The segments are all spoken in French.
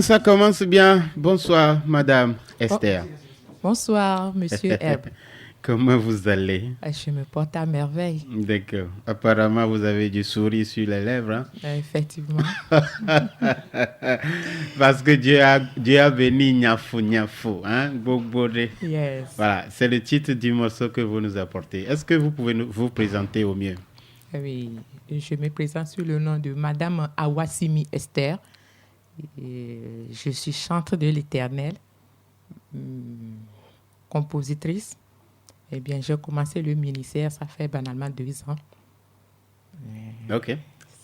Ça commence bien. Bonsoir, Madame Bon- Esther. Bonsoir, Monsieur Herb. Comment vous allez? Je me porte à merveille, D'accord. Apparemment, vous avez du sourire sur les lèvres, hein? effectivement. Parce que Dieu a béni Nyafou Nyafou, hein? Bogbodé. Yes. Voilà, c'est le titre du morceau que vous nous apportez. Est-ce que vous pouvez vous présenter au mieux? Oui, je me présente sous le nom de Madame Awasimi Esther. Je suis chantre de l'Éternel, compositrice. Eh bien, j'ai commencé le ministère, ça fait banalement 2 ans. Ok.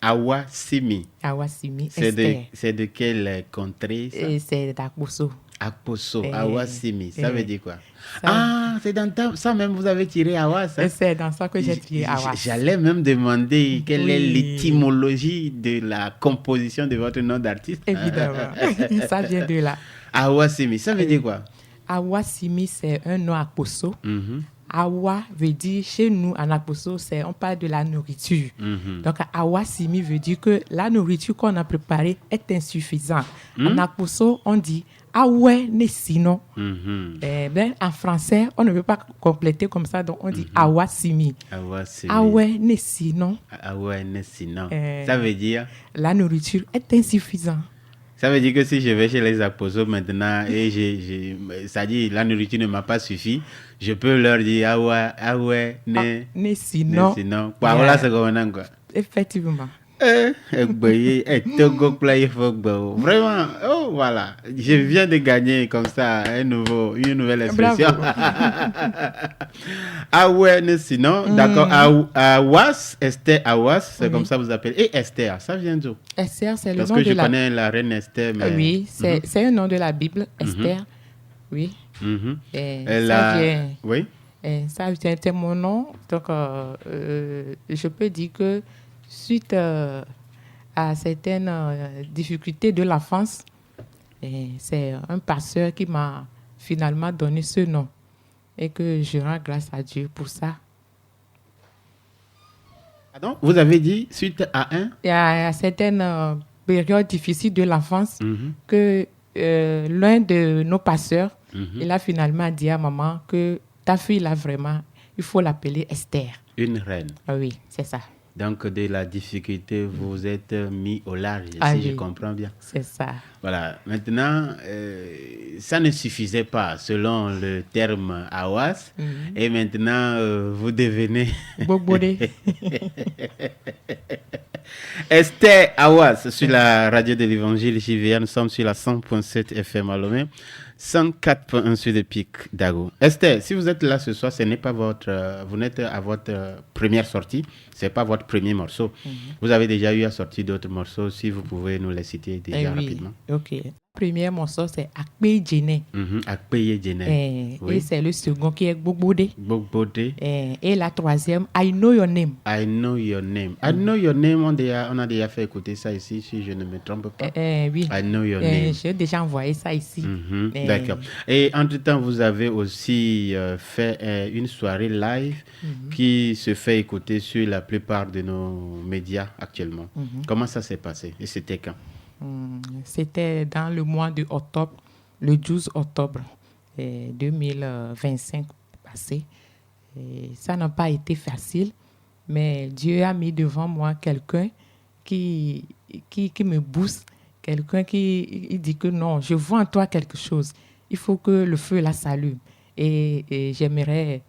Awa Simi. Awasimi C'est Esther. de quelle contrée ça? Et c'est d'Akbosso. Akposo, Eh, Awa Simi. Ça veut dire quoi? Ça, Ah, c'est dans ça même vous avez tiré Awa, ça? c'est dans ça que j'ai tiré Awas. J'allais même demander quelle est Oui. l'étymologie de la composition de votre nom d'artiste. Évidemment, ça vient de là. Awa Simi, ça veut dire quoi? Awasimi, c'est un nom Akbosso. Mhm, Awa veut dire, chez nous, en Akbosso, on parle de la nourriture. mhm. Donc, Awasimi veut dire que la nourriture qu'on a préparée est insuffisante. En Akbosso, on dit Awe ne sinon. Mhm. En français, on ne peut pas compléter comme ça, donc on dit Awasimi. Awa Simi. Awe ne sinon. Awa ne sinon. Eh. Ça veut dire? La nourriture est insuffisante. Ça veut dire que si je vais chez les aposos maintenant et ça dit la nourriture ne m'a pas suffi, je peux leur dire awa ne Ne sinon. sinon. Voilà, c'est comme quoi. Effectivement. Vraiment, oh voilà, je viens de gagner comme ça une nouvelle expression. Ah ouais, mais sinon, d'accord, Awas, Esther Awas, c'est comme ça vous appelez. Et Esther, ça vient d'où? Esther, c'est le Parce nom que de je la... connais la reine Esther, mais... Oui, c'est un nom de la Bible, Esther. Oui. Mhm. Et Elle ça a- vient... Oui. Ça vient de mon nom. Donc, je peux dire que suite à certaines difficultés de l'enfance, c'est un pasteur qui m'a finalement donné ce nom. Et que je rends grâce à Dieu pour ça. Pardon? Vous avez dit suite à un? Il y a certaines périodes difficiles de l'enfance Mhm. que l'un de nos pasteurs, Mhm. il a finalement dit à maman que ta fille, là, vraiment, il faut l'appeler Esther. Une reine. Ah oui, c'est ça. Donc, de la difficulté, vous êtes mis au large, Ah si oui. je comprends bien. C'est ça. Voilà. Maintenant, ça ne suffisait pas, selon le terme Awas. Et maintenant, vous devenez Bobodé. Esther Awas sur la radio de l'Évangile JVA. Nous sommes sur la 100.7 FM à Lomé, 104.1 sur le pic d'Ago. Esther, si vous êtes là ce soir, ce n'est pas vous n'êtes à votre première sortie, c'est pas votre premier morceau. Vous avez déjà eu à sortir d'autres morceaux, si vous pouvez nous les citer déjà Oui. rapidement. OK. Le premier morceau, c'est Akpe Djene. Akpeye Djene. Oui. Et c'est le second qui est Bobodé. Bogbode. Et la troisième, I Know Your Name. I know your name. I know your name, on a déjà fait écouter ça ici, si je ne me trompe pas. Oui. I know your name. J'ai déjà envoyé ça ici. Mhm, d'accord. Et entre-temps, vous avez aussi fait une soirée live qui se fait écouter sur la plupart de nos médias actuellement. Comment ça s'est passé et c'était quand? C'était dans le mois de octobre, le 12 octobre 2025 passé. Et ça n'a pas été facile, mais Dieu a mis devant moi quelqu'un qui me booste, quelqu'un qui il dit que non, je vois en toi quelque chose. Il faut que le feu la s'allume. Et j'aimerais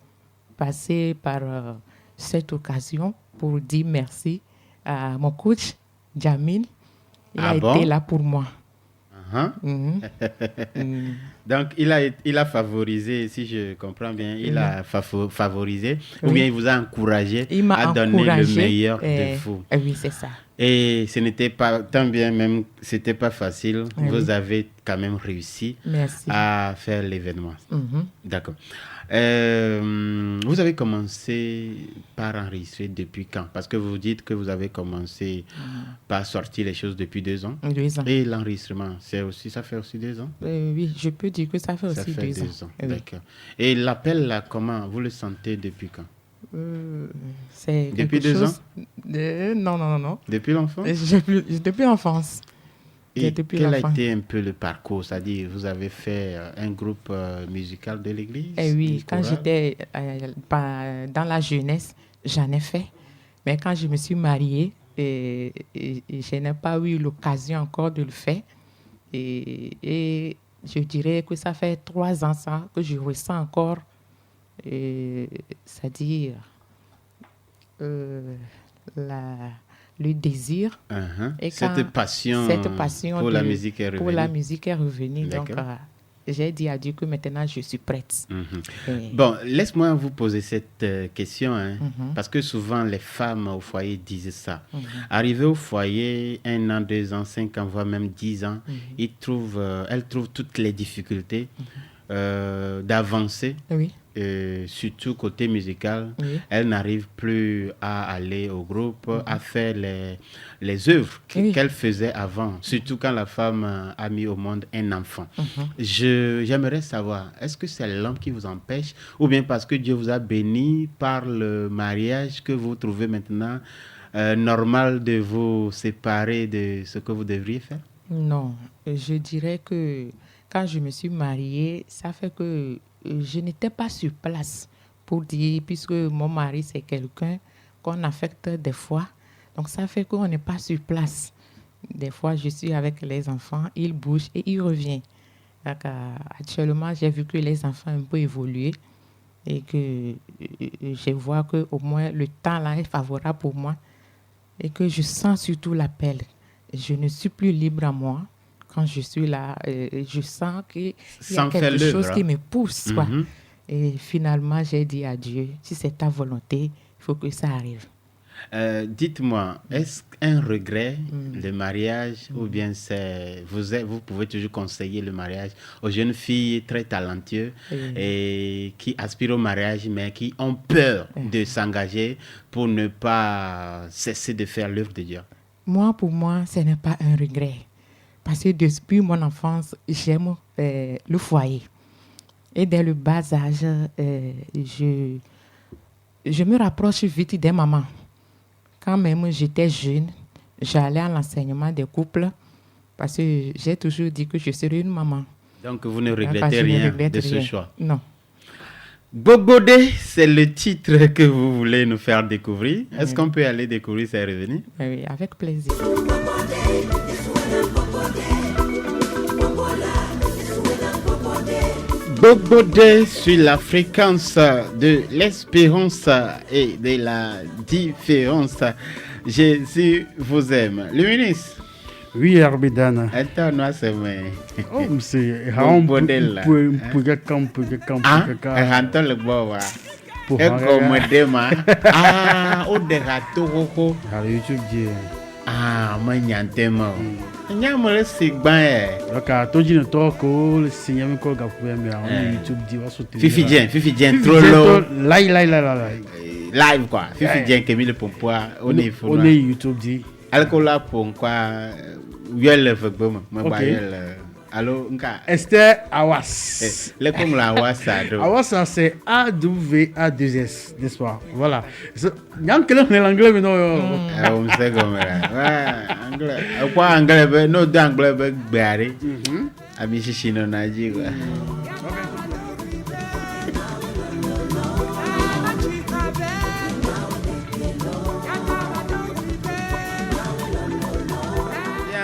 passer par cette occasion pour dire merci à mon coach, Jamil. Il a été là pour moi. Donc, il a favorisé, si je comprends bien, il a favorisé, ou bien il vous a encouragé à donner le meilleur de vous. Oui, c'est ça. Et ce n'était pas, tant bien même, c'était pas facile, Oui. vous avez quand même réussi à faire l'événement. D'accord. Vous avez commencé par enregistrer depuis quand? Parce que vous dites que vous avez commencé par sortir les choses depuis 2 ans. 2 ans. Et l'enregistrement, ça fait aussi 2 ans? Oui, je peux dire que ça fait aussi 2 ans. Oui. D'accord. Et l'appel là, comment? Vous le sentez depuis quand? C'est depuis 2 ans? Non. Depuis l'enfance? Depuis l'enfance. Et depuis quel a l'enfance. été un peu le parcours? C'est-à-dire, vous avez fait un groupe musical de l'église? Et oui, une quand chorale? j'étais dans la jeunesse, j'en ai fait. Mais quand je me suis mariée, et je n'ai pas eu l'occasion encore de le faire. Et je dirais que ça fait 3 ans ça, que je ressens encore, c'est-à-dire euh, la- le désir. Uh-huh. Et Cette quand passion cette passion pour la musique est pour la revenue. musique est revenue, donc D'accord. j'ai dit à Dieu que maintenant je suis prête. Mhm. Et- Bon, laisse-moi vous poser cette question, hein, Mhm. parce que souvent les femmes au foyer disent ça. Mhm. Arrivées au foyer, 1 an, 2 ans, 5 ans, voire même 10 ans, Mhm. elles trouvent toutes les difficultés d'avancer, Oui, surtout côté musical. oui. Elles n'arrivent plus à aller au groupe, à faire les œuvres Oui. qu'elles faisaient avant, surtout quand la femme a mis au monde un enfant. Mhm. J'aimerais savoir, est-ce que c'est l'homme qui vous empêche ou bien parce que Dieu vous a béni par le mariage que vous trouvez maintenant normal de vous séparer de ce que vous devriez faire? Non, je dirais que quand je me suis mariée, ça fait que je n'étais pas sur place pour dire, puisque mon mari, c'est quelqu'un qu'on affecte des fois. Donc, ça fait qu'on n'est pas sur place. Des fois, je suis avec les enfants, il bouge et il revient. Donc, actuellement, j'ai vu que les enfants ont un peu évolué et que je vois qu'au moins le temps là est favorable pour moi et que je sens surtout l'appel. Je ne suis plus libre à moi. Quand je suis là, je sens qu'il y a Sans faire quelque chose l'œuvre, qui hein. me pousse. Quoi. Mhm. Et finalement, j'ai dit à Dieu, si c'est ta volonté, il faut que ça arrive. Dites-moi, est-ce un regret le mariage ou bien vous pouvez toujours conseiller le mariage aux jeunes filles très talentueuses et qui aspirent au mariage mais qui ont peur de s'engager pour ne pas cesser de faire l'œuvre de Dieu? Moi, pour moi, ce n'est pas un regret. Parce que depuis mon enfance, j'aime le foyer. Et dès le bas âge, je me rapproche vite des mamans. Quand même j'étais jeune, j'allais à l'enseignement des couples parce que j'ai toujours dit que je serais une maman. Donc vous ne Donc, regrettez je ne rien regrette de ce rien. choix? Non. Bobodé, c'est le titre que vous voulez nous faire découvrir. Est-ce qu'on peut aller découvrir ses revenus? Oui, avec plaisir. Bobodé sur la fréquence de l'espérance et de la différence. Jésus vous aime. Le ministre. Oui, Arbidana. Attends, nous sommes. Oh, c'est Bobodé. Ah, rentons le bois. Et comme demain. Ah, au dérato. YouTube dit. Ah, moi, n'y a un thème. Il y a un sigban. Donc, toi, tu ne t'as que le signal que tu as fait, mais YouTube dit, va sauter. Fifi Dien, trop long. Live, quoi. Fifi Dien, qui a mis le pompoir. On est YouTube dit. Alcool pour quoi? Viol, Allô, Esther Awas. Le comme la Awas, Awas, c'est A-W-A-2-S, n'est-ce pas? Voilà. Il y a un peu l'anglais, mais non. On sait comme ça. Anglais. Quoi, anglais, non, d'anglais, béaré. Amici chino, naji, quoi.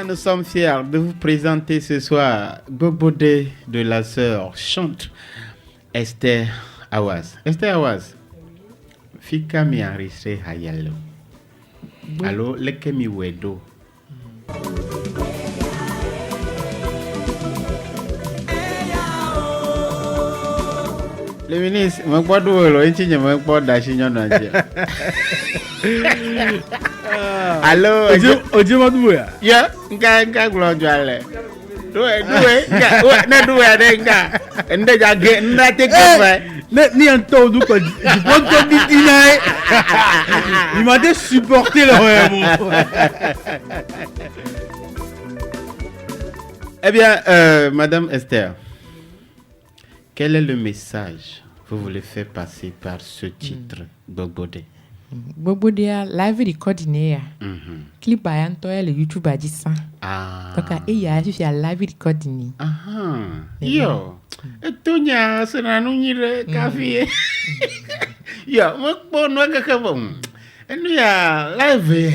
Nous sommes fiers de vous présenter ce soir Bobodé de la sœur chante Esther Awas. Esther Awas, fika mi enregistré hayalo. Allo leke mi wedo. Le ministre, je ne sais pas si je ne pas d'acheter. Allô, Odio Madouya. Ya, nga glo jwale. Duwe, na duwe adenga. Nde jage, nda te kofa. Ni un taux du quoi. Je prends ton dîner. Il m'a dit supporter le Eh bien, Madame Esther, quel est le message que vous voulez faire passer par ce titre, Bobodé? Bobo dia live recording clip bayan to le YouTube a dit ça. Donc il y a live recording. Yo. Tunya senanu nyire kafi. Yo, mo no ga ka bom. Enu ya live.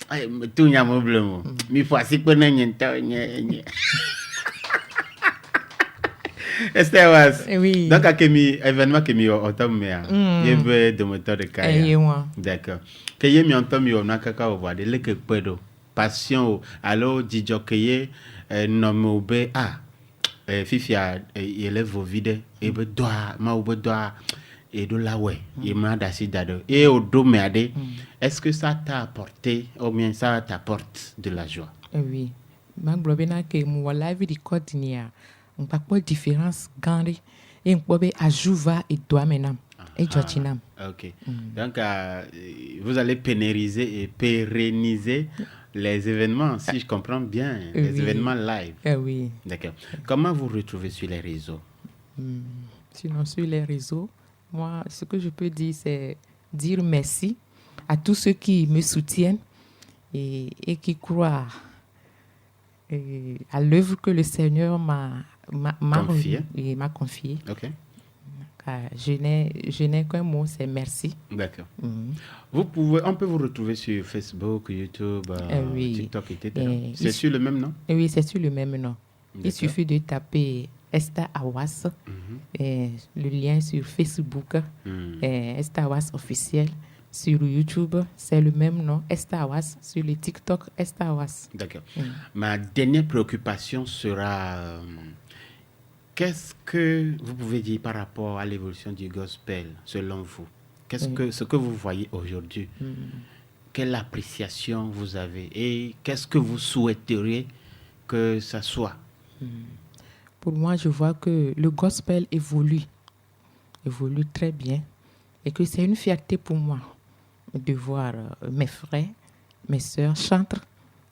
Ay tunya mo blemo. Mi fasi pe na nyenta nye. Esther was. Oui. Donc, akemi événement que mi automne il veut de moteur de carrière. D'accord. Que yemi automne yo na kaka o voide le que pedo passion alors dijo que no mo be fifia élève vide et be doa ma be doa et de la ouais il m'a dasi dado et au domade est-ce que ça t'a apporté ou bien ça t'apporte de la joie? Oui. Ma globena que mo live recording ya on pas quoi différence grande et on peut ajouva et doit maintenant et jotinam. OK. Donc vous allez pérenniser les événements si je comprends bien, les événements live. Oui. D'accord. Comment vous retrouvez sur les réseaux? Sinon sur les réseaux, moi ce que je peux dire c'est dire merci à tous ceux qui me soutiennent et qui croient à l'œuvre que le Seigneur m'a confiée. OK. Je n'ai qu'un mot, c'est merci. D'accord. On peut vous retrouver sur Facebook, YouTube, TikTok, etc. C'est sur le même nom? Oui, c'est sur le même nom. Il suffit de taper Esther Awas, le lien sur Facebook, Esther Awas officiel. Sur YouTube, c'est le même nom, Esther Awas. Sur le TikTok, Esther Awas. D'accord. Ma dernière préoccupation sera... qu'est-ce que vous pouvez dire par rapport à l'évolution du gospel, selon vous? Ce que vous voyez aujourd'hui? Quelle appréciation vous avez? Et qu'est-ce que vous souhaiteriez que ça soit? Pour moi, je vois que le gospel évolue très bien. Et que c'est une fierté pour moi de voir mes frères, mes sœurs chanter,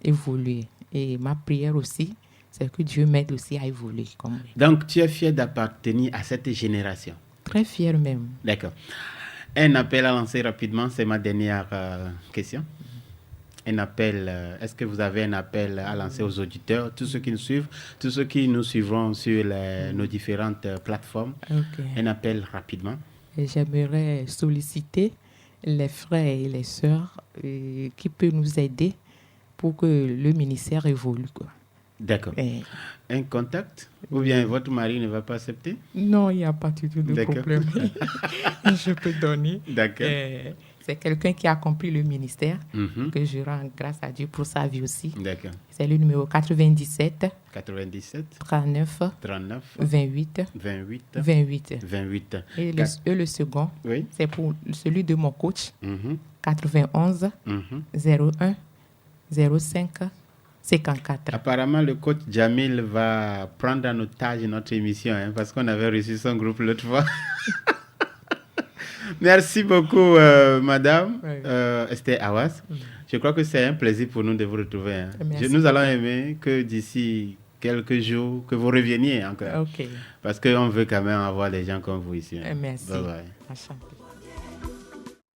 évoluer. Et ma prière aussi, c'est que Dieu m'aide aussi à évoluer comme lui. Donc, tu es fier d'appartenir à cette génération? Très fier même. D'accord. Un appel à lancer rapidement, c'est ma dernière question. Un appel, est-ce que vous avez un appel à lancer aux auditeurs, tous ceux qui nous suivent, tous ceux qui nous suivront sur nos différentes plateformes? Un appel rapidement. Et j'aimerais solliciter les frères et les sœurs qui peuvent nous aider pour que le ministère évolue, quoi. D'accord. Un contact? Ou bien votre mari ne va pas accepter? Non, il n'y a pas du tout de problème. Je peux donner. D'accord. C'est quelqu'un qui a compris le ministère, que je rends grâce à Dieu pour sa vie aussi. D'accord. C'est le numéro 97 39 28 Et le second, c'est pour celui de mon coach, 91 01 05 54. Apparemment, le coach Jamil va prendre en otage notre émission, parce qu'on avait reçu son groupe l'autre fois. Merci beaucoup, madame Esther Awas. Je crois que c'est un plaisir pour nous de vous retrouver. Nous allons aimer que d'ici quelques jours, que vous reveniez encore. Parce qu'on veut quand même avoir des gens comme vous ici. Merci. Bye bye. Enchanté.